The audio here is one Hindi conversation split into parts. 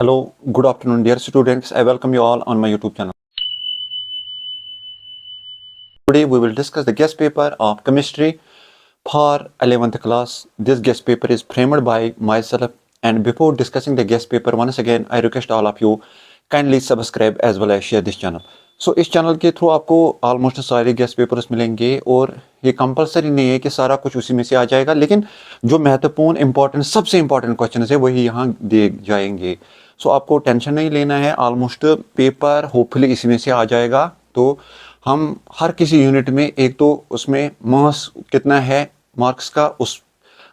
Hello, good afternoon, dear students. I welcome you all on my YouTube channel. Today we will discuss the guest paper of chemistry for 11th class. This guest paper is framed by myself. And before discussing the guest paper, once again, I request all of you kindly subscribe as well as share this channel. So इस चैनल के थ्रू आपको ऑलमोस्ट सारे गेस्ट पेपर्स मिलेंगे और ये कंपलसरी नहीं है कि सारा कुछ उसी में से आ जाएगा, लेकिन जो महत्वपूर्ण इंपॉर्टेंट सबसे इंपॉर्टेंट क्वेश्चन है वही यहाँ दिए जाएंगे। सो आपको टेंशन नहीं लेना है, ऑलमोस्ट पेपर होपफुली इसी में से आ जाएगा। तो हम हर किसी यूनिट में एक तो उसमें मार्क्स कितना है मार्क्स का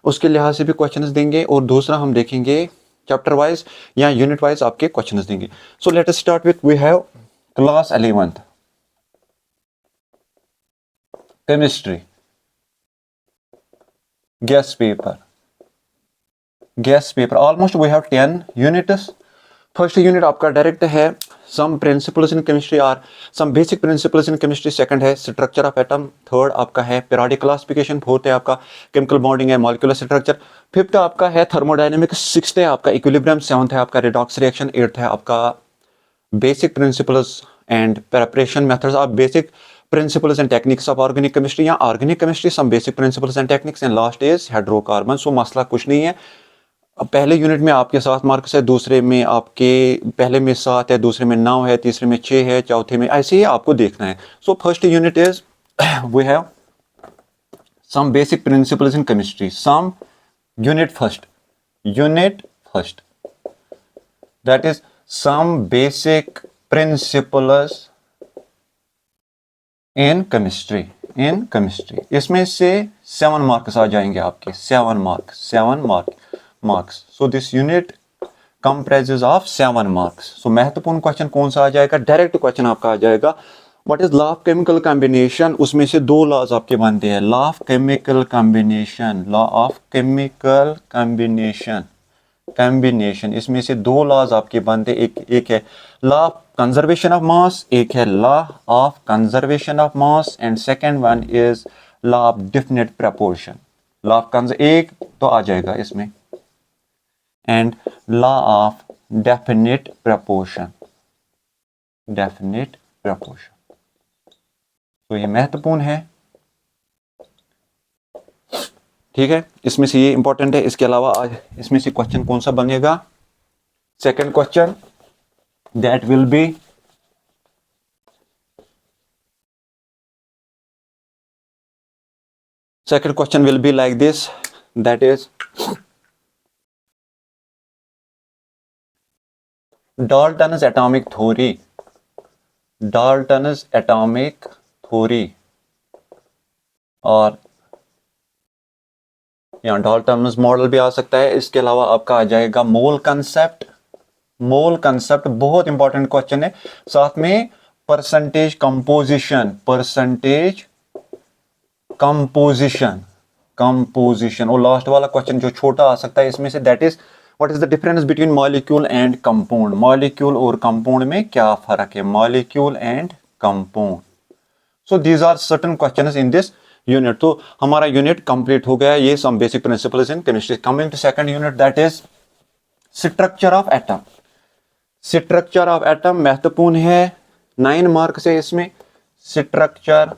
उसके लिहाज से भी क्वेश्चंस देंगे और दूसरा हम देखेंगे चैप्टर वाइज या यूनिट वाइज आपके क्वेश्चंस देंगे। So let us start with we have class 11th chemistry guest paper almost we have 10 units. First unit आपका डायरेक्ट है सम प्रिंसिपल्स इन केमिस्ट्री और some basic principles in chemistry. Second है स्ट्रक्चर ऑफ एटम। थर्ड आपका है पीरियोडिक क्लासिफिकेशन। फोर्थ है आपका केमिकल बॉन्डिंग है मॉलिक्यूलर स्ट्रक्चर। फिफ्थ आपका है थर्मोडायनेमिक्स। सिक्स्थ है आपका इक्विलिब्रियम। सेवंथ है आपका रिडॉक्स रिएक्शन। एट्थ है आपका basic principles and preparation methods of basic principles and techniques of organic chemistry या organic chemistry some basic principles and techniques. And last is hydrocarbon. So मसला कुछ नहीं है, पहले यूनिट में आपके 7 मार्क्स है, दूसरे में आपके पहले में 7 है, दूसरे में 9 है, तीसरे में 6 है, चौथे में ऐसे ही आपको देखना है। So first unit is we have some basic principles in chemistry. Some unit first that is some basic principles in chemistry. इसमें से 7 मार्क्स आ जाएंगे आपके, 7 marks. So this unit comprises of 7 marks. So महत्वपूर्ण क्वेश्चन कौन सा आ जाएगा? डायरेक्ट क्वेश्चन आपका आ जाएगा what is law of chemical combination. उसमें से 2 लॉज आपके बनते हैं। लॉ ऑफ केमिकल कॉम्बिनेशन इसमें से 2 लॉज आपके बनते। एक है law of conservation of mass, एक है law of conservation of mass and second one is law of definite proportion. Law of एक तो आ जाएगा इसमें and law of definite proportion. तो ये महत्वपूर्ण है, ठीक है। इसमें से ये इंपॉर्टेंट है। इसके अलावा आज इसमें से क्वेश्चन कौन सा बनेगा? Second question that will be like this, that is Dalton's atomic theory और यहाँ डाल्टन्स मॉडल भी आ सकता है। इसके अलावा आपका आ जाएगा मोल कंसेप्ट बहुत इंपॉर्टेंट क्वेश्चन है। साथ में परसेंटेज कंपोजिशन और लास्ट वाला क्वेश्चन जो छोटा आ सकता है इसमें से that is what is the difference between molecule and compound. Molecule और कंपाउंड में क्या फर्क है? Molecule and compound. So these are certain questions in this unit. तो हमारा यूनिट कंप्लीट हो गया। ये some basic principles in chemistry. Coming to second unit that is structure of atom. महत्वपूर्ण है, 9 मार्क्स है इसमें। स्ट्रक्चर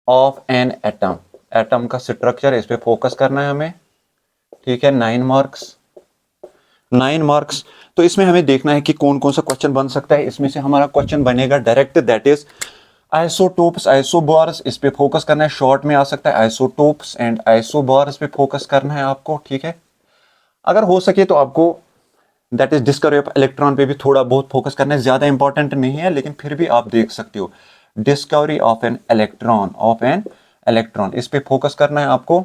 ऑफ एन एटम का स्ट्रक्चर, इस पे फोकस करना है हमें, ठीक है। 9 मार्क्स। तो इसमें हमें देखना है कि कौन कौन सा क्वेश्चन बन सकता है। इसमें से हमारा क्वेश्चन बनेगा direct that is isotopes, isobars, इस पे फोकस करना है। शॉर्ट में आ सकता है आइसोटोप्स एंड आइसोबार्स पे फोकस करना है आपको, ठीक है। अगर हो सके तो आपको that is discovery of electron पे भी थोड़ा बहुत फोकस करना है। ज्यादा इंपॉर्टेंट नहीं है लेकिन फिर भी आप देख सकते हो। डिस्कवरी ऑफ एन इलेक्ट्रॉन इस पे फोकस करना है आपको।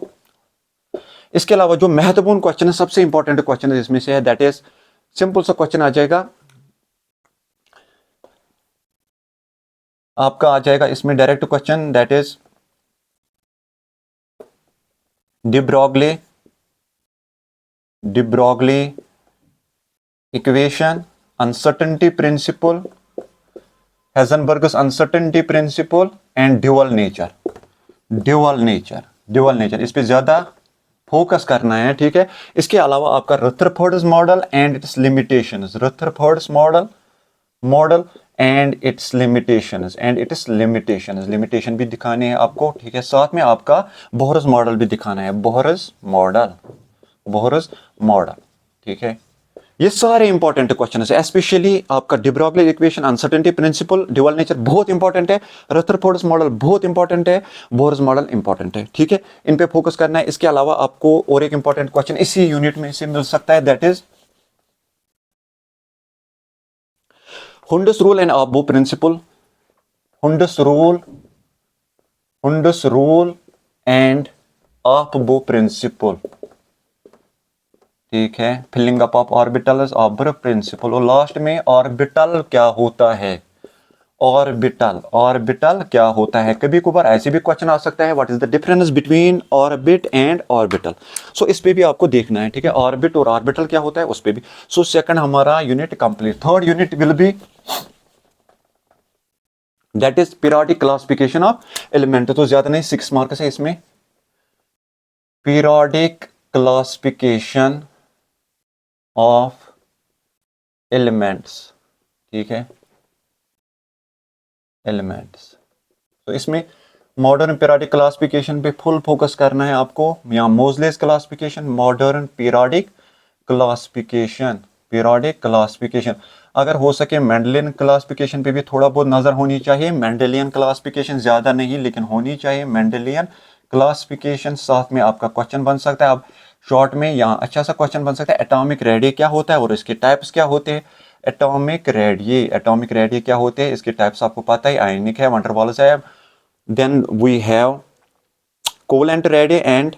इसके अलावा जो महत्वपूर्ण क्वेश्चन है, सबसे इंपॉर्टेंट क्वेश्चन है इसमें से है दैट इज सिंपल सा क्वेश्चन आ जाएगा आपका, आ जाएगा इसमें direct question that is de Broglie equation, uncertainty principle, Heisenberg's uncertainty principle and dual nature। इस पे ज्यादा फोकस करना है, ठीक है। इसके अलावा आपका Rutherford's model and it's limitations, Rutherford's model model and it's limitations limitation भी दिखाने हैं आपको, ठीक है। साथ में आपका बोहरस मॉडल भी दिखाना है, बोहरस मॉडल, ठीक है। ये सारे इंपॉर्टेंट क्वेश्चन है, स्पेशली आपका de Broglie equation, uncertainty principle, dual nature बहुत इंपॉर्टेंट है, रदरफोर्ड्स मॉडल बहुत इंपॉर्टेंट है, बोहरस मॉडल इंपॉर्टेंट है, ठीक है। इन पे फोकस करना है। इसके अलावा आपको और एक इंपॉर्टेंट क्वेश्चन इसी यूनिट में से मिल सकता है, that is Hund's rule and Abbo principle. Hund's rule and Abbo principle. ठीक है, filling up of orbitals, aufbau principle. और लास्ट में ऑर्बिटल क्या होता है, ऑर्बिटल क्या होता है। कभी कभार ऐसे भी क्वेश्चन आ सकता है, what is the difference between orbit and orbital. So इस पे भी आपको देखना है, ठीक है, ऑर्बिट और ऑर्बिटल क्या होता है उस पे भी। सो सेकंड हमारा unit complete. Third unit will B that is periodic classification of element. तो ज्यादा नहीं, 6 मार्क्स है इसमें। पीरियोडिक क्लासिफिकेशन ऑफ एलिमेंट्स, ठीक है, एलिमेंट्स। तो इसमें मॉडर्न पीरियोडिक क्लासिफिकेशन पे फुल फोकस करना है आपको, या मोजलेस क्लासिफिकेशन, मॉडर्न पीरियोडिक क्लासिफिकेशन। अगर हो सके मेंडेलियन क्लासिफिकेशन पे भी थोड़ा बहुत नजर होनी चाहिए। मेंडेलियन क्लासिफिकेशन ज्यादा नहीं लेकिन होनी चाहिए मेंडेलियन क्लासिफिकेशन। साथ में आपका क्वेश्चन बन सकता है, अब शॉर्ट में यहाँ अच्छा सा क्वेश्चन बन सकता है, एटॉमिक रेडिय क्या होता है और इसके टाइप्स क्या होते हैं। एटॉमिक रेडिय क्या होते हैं, इसके टाइप्स आपको पता है, आयनिक है, वंडरवॉल्स है। Then we have covalent radii and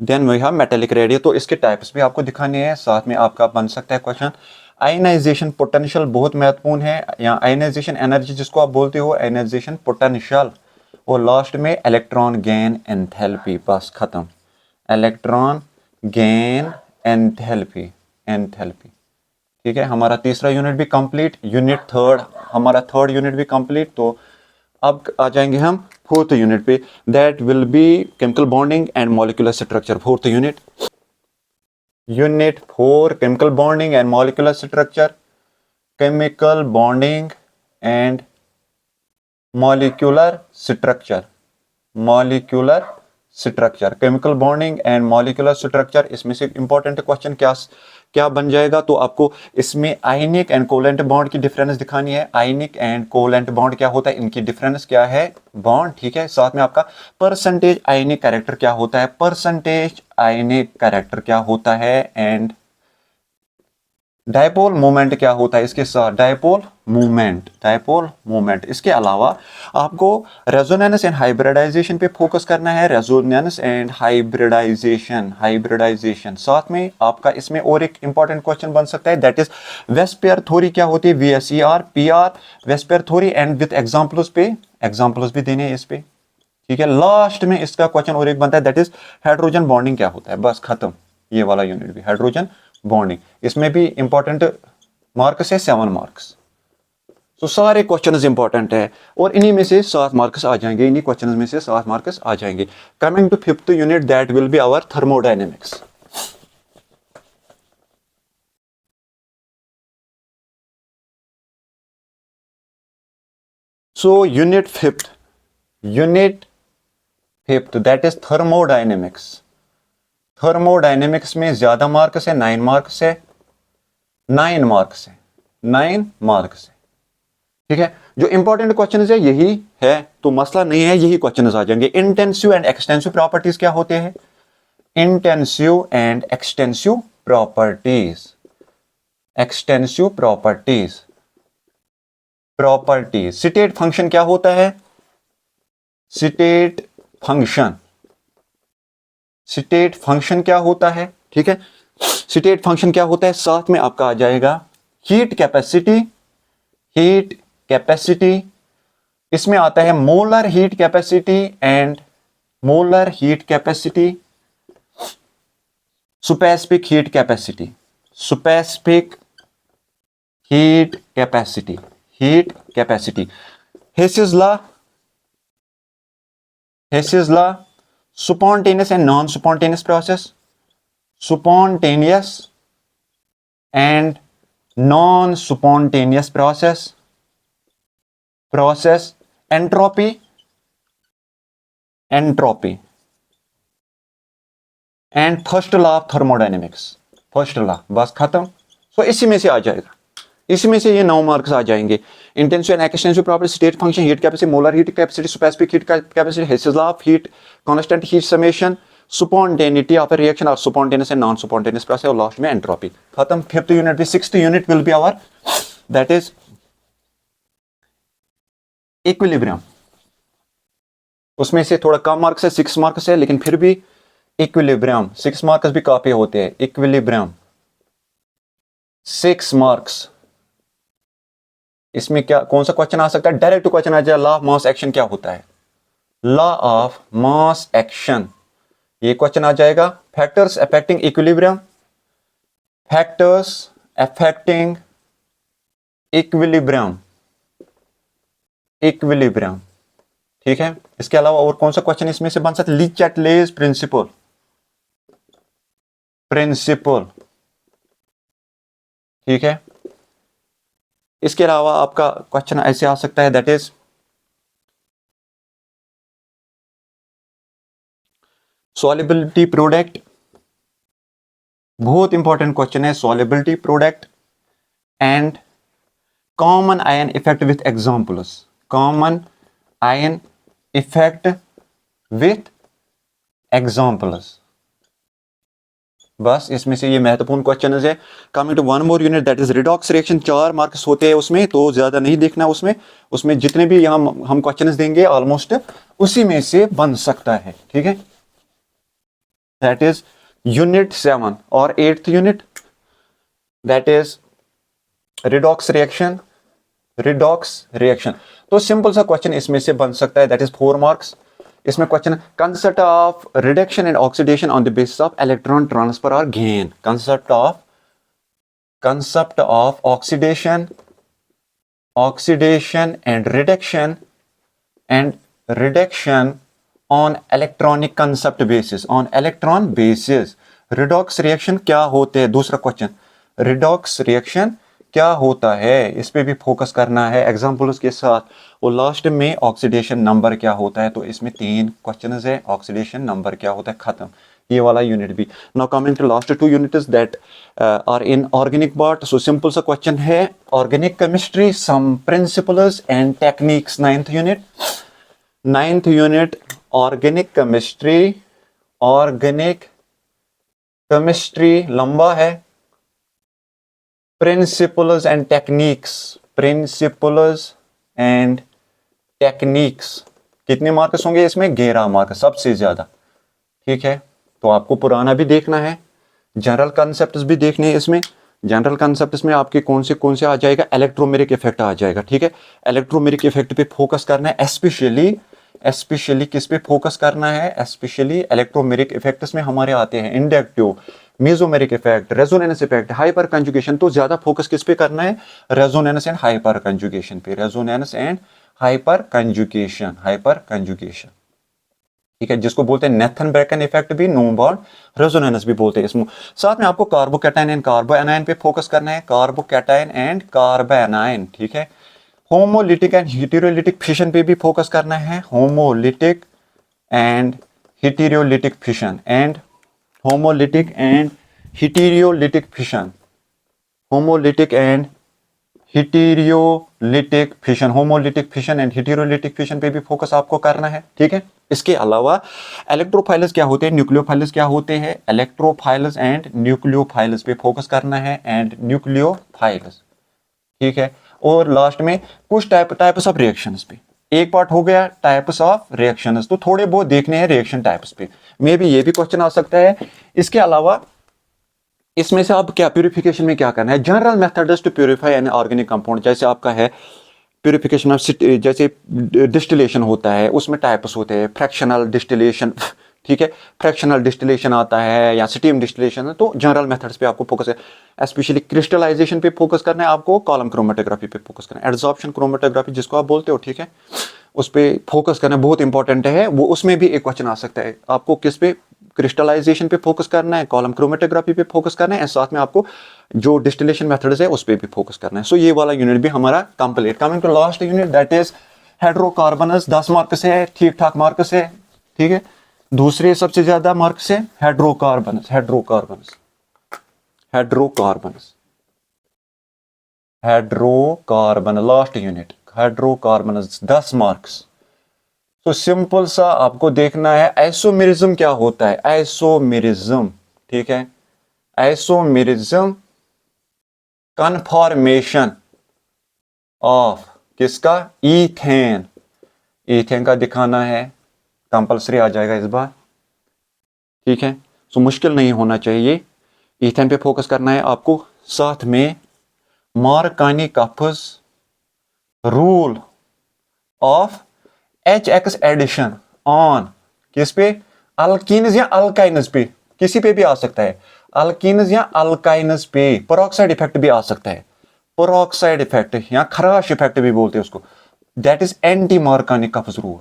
then we have metallic radii. तो इसके टाइप्स भी आपको दिखाने हैं। साथ में आपका बन सकता है क्वेश्चन आयनाइजेशन पोटेंशियल, बहुत महत्वपूर्ण है, या आयनाइजेशन एनर्जी जिसको आप बोलते हो, आयनाइजेशन पोटेंशियल। और लास्ट में इलेक्ट्रॉन गेन एंथैल्पी, बस खत्म, इलेक्ट्रॉन गेन एंथैल्पी, ठीक है। हमारा तीसरा यूनिट भी कंप्लीट, यूनिट थर्ड, हमारा थर्ड यूनिट भी कंप्लीट। तो अब आ जाएंगे हम फोर्थ यूनिट पे, that will B chemical bonding and molecular structure. Fourth unit 4 chemical bonding and molecular structure, chemical bonding and molecular structure, chemical bonding and molecular structure. इसमें से इंपॉर्टेंट क्वेश्चन क्या बन जाएगा, तो आपको इसमें आयनिक एंड कोवेलेंट बॉन्ड की डिफरेंस दिखानी है। आयनिक एंड कोवेलेंट बॉन्ड क्या होता है, इनकी डिफरेंस क्या है, बॉन्ड, ठीक है। साथ में आपका परसेंटेज आयनिक कैरेक्टर क्या होता है, एंड डायपोल मोमेंट क्या होता है इसके साथ, डायपोल मोमेंट। इसके अलावा आपको रेजोनेंस एंड हाइब्रिडाइजेशन पे फोकस करना है, रेजोनेंस एंड हाइब्रिडाइजेशन। साथ में आपका इसमें और एक इंपॉर्टेंट क्वेश्चन बन सकता है, दैट इज वेस्पेयर थ्योरी क्या होती है, VSER PR VSEPR theory, and with examples भी देने हैं इस पे, ठीक है। लास्ट में इसका क्वेश्चन और एक बनता है, दैट इज हाइड्रोजन बॉन्डिंग क्या होता है, बस खत्म, ये वाला यूनिट भी हाइड्रोजन बॉन्डिंग। इसमें भी इंपॉर्टेंट मार्क्स है 7 मार्क्स। तो सारे क्वेश्चंस इंपॉर्टेंट है और इन्हीं में से 7 मार्क्स आ जाएंगे, इन्हीं क्वेश्चंस में से 7 मार्क्स आ जाएंगे। Coming to fifth unit, that will be our thermodynamics. So unit fifth that is thermodynamics में ज्यादा मार्क्स है, 9 मार्क्स है, 9 मार्क्स है, ठीक है। जो इंपॉर्टेंट क्वेश्चन है यही है, तो मसला नहीं है, यही क्वेश्चन आ जाएंगे। इंटेंसिव एंड एक्सटेंसिव प्रॉपर्टीज क्या होते हैं, intensive and extensive properties, state function क्या होता है, स्टेट फंक्शन क्या होता है, ठीक है, स्टेट फंक्शन क्या होता है। साथ में आपका आ जाएगा हीट कैपेसिटी, इसमें आता है molar heat capacity and specific heat capacity, Hess's law spontaneous and non-spontaneous process, spontaneous and non-spontaneous process, entropy, and first law of thermodynamics, first law, बस खत्म। सो इसी में से आ जाएगा, इसी में से ये 9 मार्क्स आ जाएंगे। Intensive and extensive property, state function, heat capacity, molar heat capacity, specific heat capacity, Hess's law of heat, constant heat summation, spontaneity of a reaction or spontaneous and non-spontaneous process, और लास्ट में एंट्रोपी, खत्म। 5th यूनिट भी, 6th unit will be our that is equilibrium. उसमें से थोड़ा कम मार्क्स है, 6 मार्क्स है, लेकिन फिर भी इक्विलिब्रियम 6 मार्क्स भी काफी होते हैं। Equilibrium 6 marks. इसमें क्या, कौन सा क्वेश्चन आ सकता है? डायरेक्ट क्वेश्चन आ जाए, लॉ ऑफ मास एक्शन क्या होता है, लॉ ऑफ मास एक्शन, ये क्वेश्चन आ जाएगा। Factors affecting equilibrium, factors affecting equilibrium, equilibrium, ठीक है। इसके अलावा और कौन सा क्वेश्चन इसमें से बन सकता है? ली चैटलेज प्रिंसिपल, प्रिंसिपल, ठीक है। इसके अलावा आपका क्वेश्चन ऐसे आ सकता है, दैट इज सॉल्युबिलिटी प्रोडक्ट, बहुत इंपॉर्टेंट क्वेश्चन है, solubility product and common ion effect with examples, common ion effect with examples, बस इसमें से ये महत्वपूर्ण क्वेश्चन है। Coming to one more unit that is redox reaction, 4 marks होते हैं उसमें, तो ज्यादा नहीं देखना उसमें। उसमें जितने भी यहां हम क्वेश्चंस देंगे ऑलमोस्ट उसी में से बन सकता है, ठीक है। दैट इज यूनिट 7 और 8th unit, that is redox reaction, redox reaction. तो सिंपल सा क्वेश्चन इसमें से बन सकता है, दैट इज 4 मार्क्स। इसमें question, concept of reduction and oxidation on the basis of electron transfer और gain, concept of oxidation, oxidation and reduction on electronic concept basis, on electron basis. Redox reaction क्या होते हैं? दूसरा क्वेश्चन, रिडॉक्स रिएक्शन क्या होता है, इस पे भी फोकस करना है एग्जांपल्स के साथ। और लास्ट में ऑक्सीडेशन नंबर क्या होता है, तो इसमें 3 क्वेश्चंस है, ऑक्सीडेशन नंबर क्या होता है, खत्म ये वाला यूनिट भी। Now coming to last 2 units that are in organic part. So simple सा क्वेश्चन है, organic chemistry, some principles and techniques, 9th unit, 9th unit organic chemistry, organic chemistry लंबा है, principles and techniques, principles and techniques, कितने मार्क्स होंगे इसमें? 11 मार्क, सबसे ज्यादा, ठीक है। तो आपको पुराना भी देखना है, जनरल कॉन्सेप्ट्स भी देखने हैं इसमें। जनरल कॉन्सेप्ट्स में आपके कौन से आ जाएगा? इलेक्ट्रोमेरिक इफेक्ट आ जाएगा, ठीक है। इलेक्ट्रोमेरिक इफेक्ट पे फोकस करना है, स्पेशली किस पे फोकस करना है? स्पेशली इलेक्ट्रोमेरिक इफेक्ट्स में हमारे आते हैं inductive, mesomeric effect, resonance effect, hyper conjugation. तो ज्यादा फोकस किस पे करना है? रेजोनेंस एंड हाइपर कंजुगेशन पे, resonance and hyper conjugation, hyper conjugation, ठीक है, जिसको बोलते हैं नेथन ब्रेकन इफेक्ट भी, नो बॉन्ड रेजोनेंस भी बोलते हैं इसमें। साथ में आपको कार्बोकैटायन एंड कार्बोएनायन पे फोकस करना है, कार्बोकैटायन एंड कार्बोएनायन, ठीक है। होमोलिटिक एंड हेटेरोलिटिक फिशन पे भी फोकस करना है, homolytic and heterolytic fission, and homolytic and heterolytic fission, homolytic and heterolytic fission, homolytic fission and heterolytic fission पे भी फोकस आपको करना है, ठीक है। इसके अलावा इलेक्ट्रोफाइलस क्या होते हैं, न्यूक्लियोफाइलस क्या होते हैं, इलेक्ट्रोफाइलस एंड न्यूक्लियोफाइलस पे फोकस करना है, एंड न्यूक्लियोफाइलस, ठीक है। और लास्ट में कुछ टाइप्स ऑफ रिएक्शंस पे, एक पार्ट हो गया टाइप्स ऑफ रिएक्शंस, तो थोड़े बहुत देखने हैं रिएक्शन टाइप्स पे, मे भी ये भी क्वेश्चन आ सकता है। इसके अलावा इसमें से आप क्या प्यूरिफिकेशन में क्या करना है, general methods to purify an organic compound, जैसे आपका है प्यूरिफिकेशन ऑफ, जैसे डिस्टिलेशन होता है उसमें टाइप्स होते हैं, फ्रैक्शनल डिस्टिलेशन, ठीक है, फ्रैक्शनल डिस्टिलेशन आता है या स्टीम डिस्टिलेशन, तो जनरल मेथड्स पे आपको फोकस है। स्पेशली क्रिस्टलाइजेशन पे फोकस करना है आपको, कॉलम क्रोमेटोग्राफी पे फोकस करना है, एड्सॉर्प्शन क्रोमेटोग्राफी जिसको आप बोलते हो, ठीक है। उस पर फोकस करना बहुत इंपॉर्टेंट है। वो उसमें भी एक क्वेश्चन आ सकता है। आपको किस पे, क्रिस्टलाइजेशन पे फोकस करना है, कॉलम क्रोमेटोग्राफी पे फोकस करना है, और साथ में आपको जो डिस्टिलेशन मेथड्स है उस पर भी फोकस करना है। सो ये वाला यूनिट भी हमारा complete. Coming to last unit that is hydrocarbons. 10 marks है, ठीक ठाक मार्क्स है, ठीक है। दूसरे सबसे ज्यादा मार्क्स है हाइड्रोकार्बनस, हाइड्रोकार्बनस, हाइड्रोकार्बनस, हाइड्रोकार्बन, लास्ट यूनिट हाइड्रोकार्बनस, 10 मार्क्स। तो सिंपल सा आपको देखना है आइसोमेरिज्म क्या होता है। आइसोमेरिज्म, ठीक है, आइसोमेरिज्म कन्फॉर्मेशन ऑफ किसका, ईथेन। ईथेन का दिखाना है, कंपलसरी आ जाएगा इस बार, ठीक है। सो मुश्किल नहीं होना चाहिए, ईथेन पे फोकस करना है आपको। साथ में Markovnikov's rule of HX addition on किस पे, अल्कीन्स या अल्काइन्स पे, किसी पे भी आ सकता है, अल्कीन्स या अल्काइन्स पे। पेरोक्साइड इफेक्ट भी आ सकता है, पेरोक्साइड इफेक्ट या खराश इफेक्ट भी बोलते हैं उसको, that is anti Markovnikov's rule.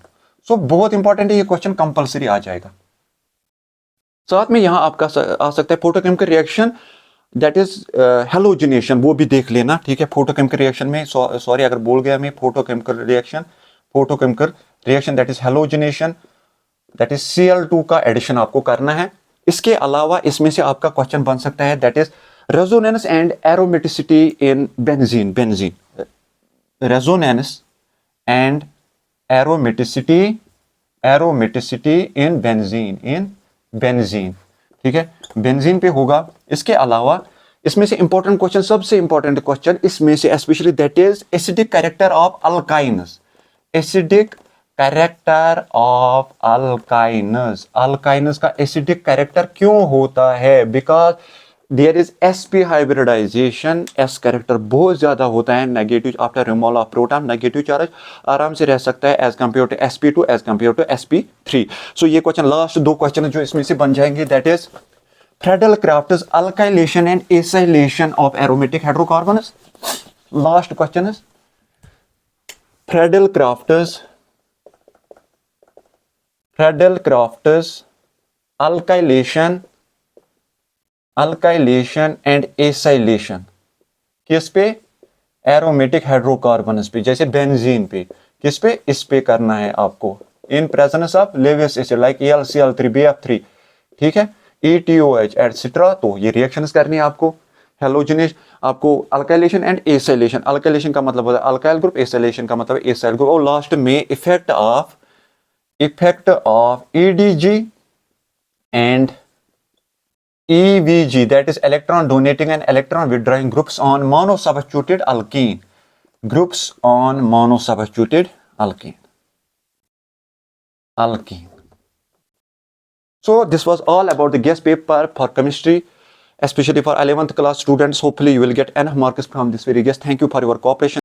So बहुत इंपॉर्टेंट है, ये क्वेश्चन कंपलसरी आ जाएगा। साथ में यहां आपका आ सकता है photochemical reaction, that is halogenation, वो भी देख लेना, ठीक है। फोटोकेमिकल रिएक्शन में सॉरी अगर बोल गया मैं, photochemical reaction that is halogenation, that is Cl2 का एडिशन आपको करना है। इसके अलावा इसमें से आपका क्वेश्चन बन सकता है that is resonance and aromaticity in benzene, benzene, resonance and aromaticity, aromaticity in benzene, in benzene, ठीक है, बेंजीन पे होगा। इसके अलावा इसमें से इंपॉर्टेंट क्वेश्चन, सबसे इंपॉर्टेंट क्वेश्चन इसमें से specially that is acidic character of alkynes, acidic character of alkynes. Alkynes का एसिडिक कैरेक्टर क्यों होता है, because there is sp hybridization, s character बहुत ज्यादा होता है, negative after removal of proton, negative charge आराम से रह सकता है as compare to sp2, as compare to sp3। So ये क्वेश्चन, लास्ट दो क्वेश्चन जो इसमें से बन जाएंगे, that is Friedel-Crafts alkylation and acylation of aromatic hydrocarbons. Last question is Friedel-Crafts alkylation and acylation किस पे, एरोमेटिक हाइड्रोकार्बन्स पे, जैसे बेंजीन पे, किस पे, इस पे करना है आपको, in presence of Lewis acid like AlCl3, BF3, ठीक है, ETOH एटसेट्रा। तो ये रिएक्शंस करनी है आपको। हेलोजिनेस आपको अल्काइलेशन एंड एसाइलेशन, अल्काइलेशन का मतलब होता है अल्काइल ग्रुप, एसाइलेशन का मतलब एसाइल ग्रुप, और लास्ट में effect of EDG and EVG, that is electron donating and electron withdrawing groups on monosubstituted alkene, groups on monosubstituted alkene. So this was all about the guest paper for chemistry, especially for 11th class students. Hopefully you will get enough marks from this very guest. Thank you for your cooperation.